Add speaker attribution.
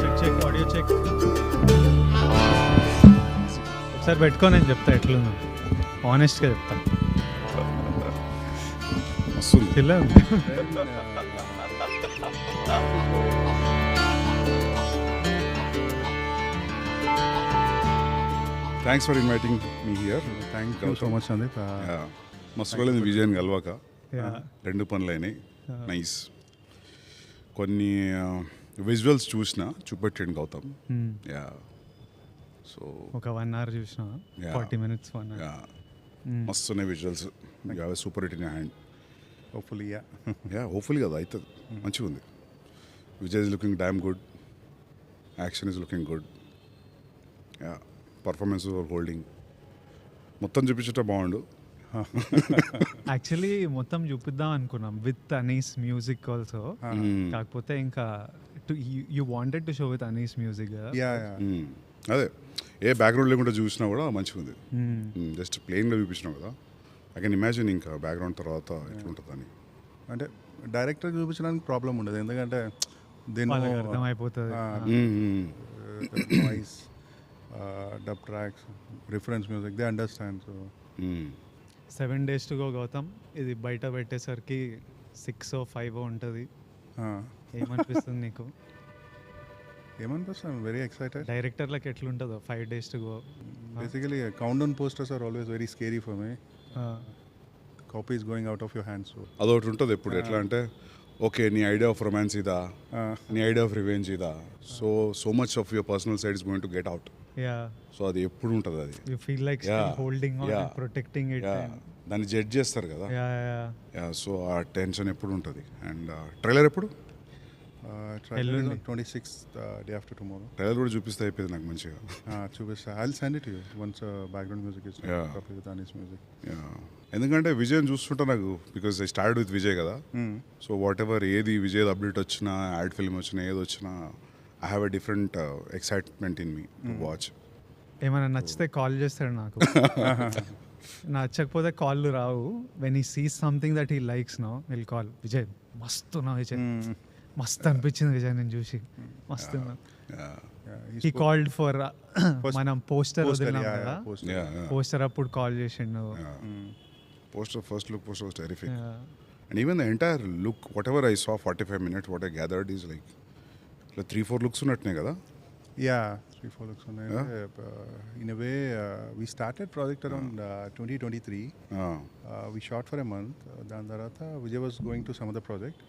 Speaker 1: Check check audio check. ఒకసారి పెట్టుకో, నేను చెప్తా ఎట్లున్నా, ఆనెస్ట్గా చెప్తా.
Speaker 2: వస్తుంది.
Speaker 1: చిల్ల
Speaker 2: thanks for inviting me here.
Speaker 3: Thank you so much Sandeep.
Speaker 2: మస్తు రోజులైంది విజయన్ కలవాక.
Speaker 1: Yeah.
Speaker 2: 2 పనులు అయినాయి. నైస్. కొన్ని విజువల్స్ చూపెట్టండి గౌతమ్. యా, సో
Speaker 1: ఒక 1 hour చూసిన,
Speaker 2: Yeah.
Speaker 1: 40 minutes 1 hour.
Speaker 2: యా, మస్తు ఉన్నాయి visuals. You have super hit in hand.
Speaker 3: Hopefully yeah.
Speaker 2: Yeah, hopefully కదా అవుతుంది. మంచిగా ఉంది. Vijay is looking damn good, action is looking good. Yeah, performance holding మొత్తం చూపించట బాగుండు.
Speaker 1: యాక్చువల్లీ మొత్తం చూపిద్దాం అనుకున్నాం విత్ అనీస్ మ్యూజిక్ ఆల్సో. కాకపోతే ఇంకా you wanted to show with Anees music.
Speaker 3: Yeah yeah.
Speaker 2: అదే, ఏ బ్యాక్గ్రౌండ్ లేకుండా చూసినా కూడా మంచిగా ఉంది. జస్ట్ ప్లెయిన్గా చూపించినావు కదా, ఐ కెన్ ఇమాజిన్ ఇంకా బ్యాక్గ్రౌండ్ తర్వాత ఎట్లుంటుందని.
Speaker 3: అంటే డైరెక్టర్ చూపించడానికి ప్రాబ్లం ఉండదు, ఎందుకంటే దీని
Speaker 1: వాళ్ళకి అర్థమైపోతుంది.
Speaker 3: Voice, dub tracks, reference music, they understand. So
Speaker 1: 7 days to go Gautam. ఇది బయట పెట్టేసరికి 6 or 5 ఉంటుంది. ఏమనిపిస్తుంది నీకు?
Speaker 3: ఏమనిపిస్తుంది, వెరీ ఎక్సైటెడ్.
Speaker 1: డైరెక్టర్లకు ఎట్లుంటుందో 5 days to go?
Speaker 3: Basically countdown posters are always very scary for me. Copy is going out of your hands. So
Speaker 2: అదొకటి ఉంటుంది ఎప్పుడు. ఎట్లా అంటే, ఓకే, నీ ఐడియా ఆఫ్ రొమాన్స్ ఇదా, నీ ఐడియా ఆఫ్ రివెంజ్ ఇదా, so much of your personal side is going to get out.
Speaker 1: Yeah,
Speaker 2: so అది ఎప్పుడు ఉంటుంది అది.
Speaker 1: You feel like holding on, protecting it.
Speaker 2: దాన్ని జడ్జ్ చేస్తారు కదా.
Speaker 1: Yeah yeah.
Speaker 2: యా, సో ఆ టెన్షన్ ఎప్పుడు ఉంటుంది. అండ్ ట్రైలర్ ఎప్పుడు?
Speaker 1: ఎల్లుండి.
Speaker 3: 26th, day after tomorrow.
Speaker 2: Trailer కూడా చూపిస్తే అయిపోయింది నాకు మంచిగా.
Speaker 3: చూపిస్తా, I will send it you once background music is
Speaker 2: Yeah.
Speaker 3: Copy with Anees music.
Speaker 2: Yeah, ఎందుకంటే విజయ్ చూస్తుంటా నాకు, because I start with Vijay కదా. సో వాట్ ఎవర్ ఏది విజయ్ అప్డేట్ వచ్చినా, యాడ్ ఫిల్మ్ వచ్చినా, ఏది వచ్చినా, I have a different excitement in me to watch.
Speaker 1: ఏమైనా నచ్చితే కాల్ చేస్తాడు నాకు. నచ్చకపోతే కాళ్ళు రావు. When he sees something that he likes no, will call, Vijay మస్తు నా విజయ్, మస్తు అనిపించింది విజయ్, నేను చూసి మస్తు. హీ కాల్డ్ ఫర్ మనం పోస్టర్ వదిలినాం కదా, పోస్టర్ అప్పుడు కాల్ చేసిండు.
Speaker 2: Poster, first look poster was terrific. And even the entire look, whatever I saw 45 minutes, what I gathered is like 3-4 looks ఉన్నట్టునే కదా.
Speaker 3: Yeah, 3-4 looks on it. In a way, we started project around 2023. We shot for a month. Then Vijay was going to some other project.